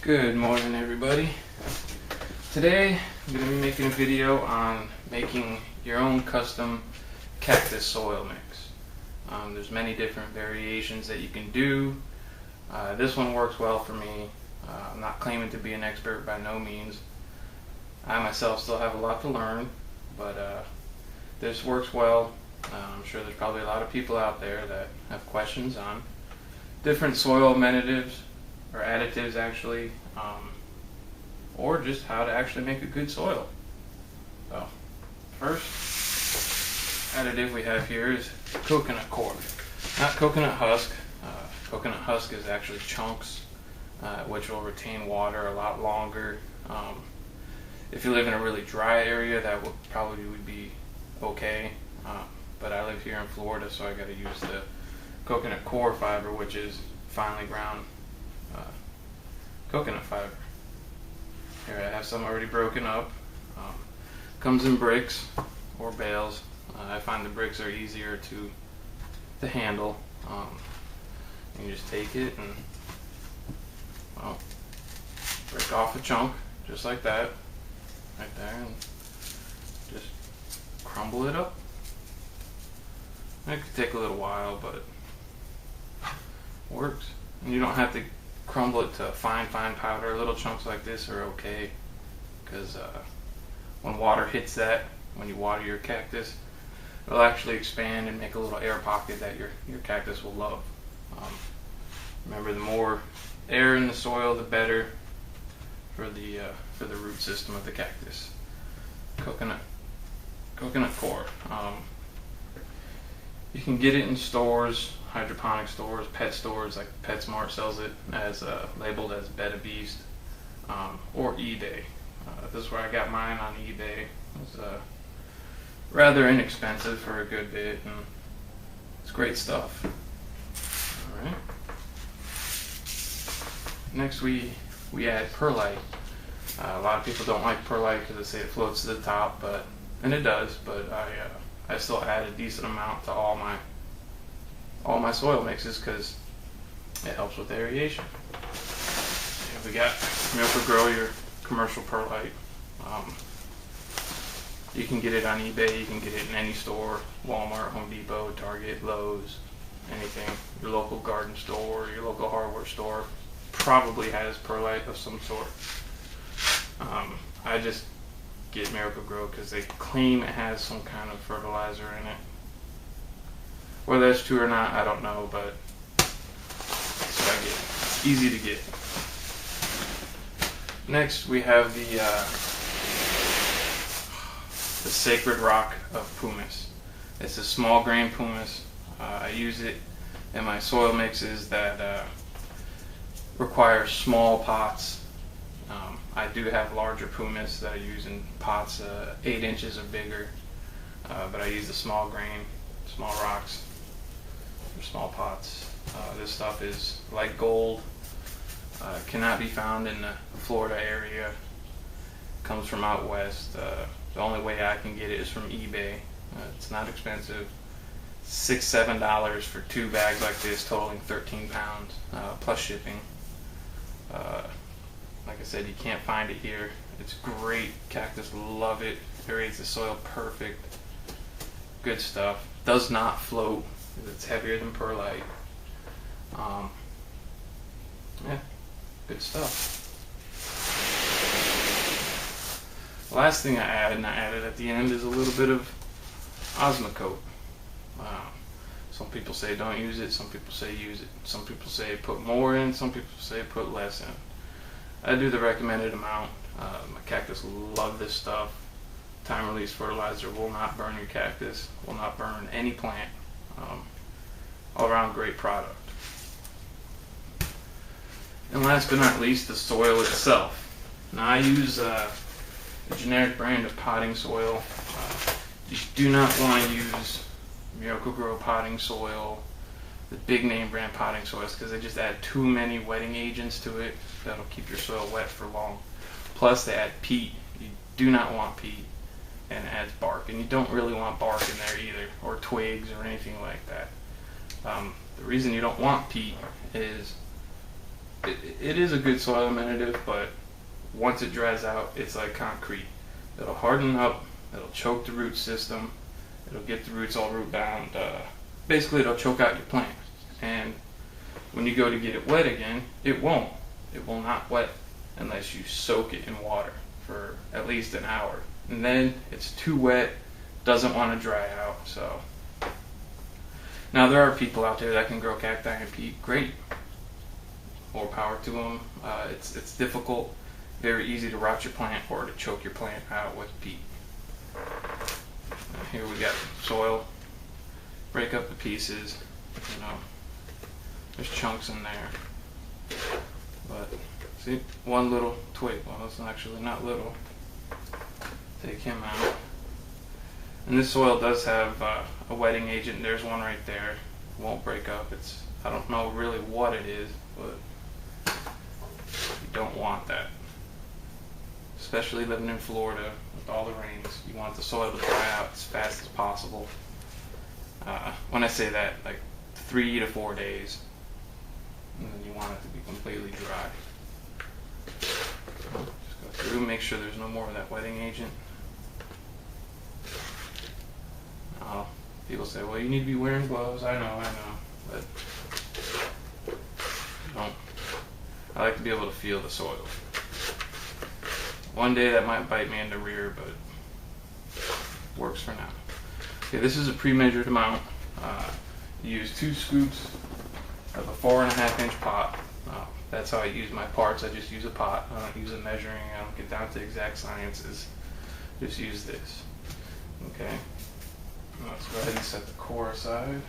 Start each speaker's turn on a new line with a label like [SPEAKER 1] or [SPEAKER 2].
[SPEAKER 1] Good morning, everybody. Today I'm going to be making a video on making your own custom cactus soil mix. There's many different variations that you can do. This one works well for me. I'm not claiming to be an expert by no means. I myself still have a lot to learn, but this works well. I'm sure there's probably a lot of people out there that have questions on different soil additives, or additives actually, or just how to actually make a good soil. So, first additive we have here is coconut coir. Not coconut husk. Coconut husk is actually chunks, which will retain water a lot longer. If you live in a really dry area, that would probably be okay. But I live here in Florida, so I got to use the coconut coir fiber, which is finely ground coconut fiber. Here I have some already broken up. Comes in bricks or bales. I find the bricks are easier to handle. You just take it and break off a chunk just like that, right there, and just crumble it up. It could take a little while, but works. And you don't have to crumble it to fine powder. Little chunks like this are okay, because when water hits that, when you water your cactus, it'll actually expand and make a little air pocket that your cactus will love. Remember, the more air in the soil, the better for the root system of the cactus. Coconut coir. You can get it in stores, hydroponic stores, pet stores, like PetSmart sells it as labeled as Bed of Beast, or eBay. This is where I got mine, on eBay. It's rather inexpensive for a good bit, and it's great stuff. All right. Next we add perlite. A lot of people don't like perlite because they say it floats to the top, and it does. But I still add a decent amount to all my soil mixes because it helps with aeration. Here we got Miracle-Gro, your commercial perlite. You can get it on eBay. You can get it in any store: Walmart, Home Depot, Target, Lowe's, anything. Your local garden store, your local hardware store probably has perlite of some sort. I just get Miracle-Gro because they claim it has some kind of fertilizer in it. Whether that's true or not, I don't know, but that's what I get. It's easy to get. Next, we have the sacred rock of pumice. It's a small grain pumice. I use it in my soil mixes that require small pots. I do have larger pumice that I use in pots 8 inches or bigger, but I use the small grain, small rocks, for small pots. This stuff is like gold. Cannot be found in the Florida area. Comes from out west. The only way I can get it is from eBay. It's not expensive. $6-7 for 2 bags like this, totaling 13 pounds, plus shipping. Like I said, you can't find it here. It's great. Cactus love it. Aerates the soil perfect. Good stuff. Does not float. It's heavier than perlite. Yeah, good stuff. The last thing I added at the end, is a little bit of Osmocote. Some people say don't use it, some people say use it. Some people say put more in, some people say put less in. I do the recommended amount. My cactus love this stuff. Time release fertilizer will not burn your cactus, will not burn any plant. All around great product. And last but not least, the soil itself. Now I use a generic brand of potting soil. You do not want to use Miracle-Gro potting soil, the big name brand potting soils, because they just add too many wetting agents to it that'll keep your soil wet for long. Plus they add peat. You do not want peat, and it adds bark, and you don't really want bark in there either, or twigs or anything like that. The reason you don't want peat is it is a good soil amenitive, but once it dries out, it's like concrete. It'll harden up, it'll choke the root system, it'll get the roots all root bound. Basically, it'll choke out your plant. And when you go to get it wet again, it won't. It will not wet unless you soak it in water for at least an hour. And then it's too wet, doesn't want to dry out. So now there are people out there that can grow cacti in peat. Great. More power to them. It's difficult, very easy to rot your plant or to choke your plant out with peat. Here we got soil. Break up the pieces. You know, there's chunks in there. But see, one little twig. Well, it's actually not little. Take him out. And this soil does have a wetting agent. There's one right there. It won't break up. I don't know really what it is, but you don't want that. Especially living in Florida with all the rains. You want the soil to dry out as fast as possible. When I say that, like 3 to 4 days. And then you want it to be completely dry. Just go through, make sure there's no more of that wetting agent. People say, well, you need to be wearing gloves. I know, but don't. I like to be able to feel the soil. One day that might bite me in the rear, but works for now. Okay, this is a pre-measured amount. You use 2 scoops of a 4.5-inch pot. That's how I use my parts. I just use a pot. I don't use a measuring. I don't get down to exact sciences. Just use this. Okay. Let's go ahead and set the core aside.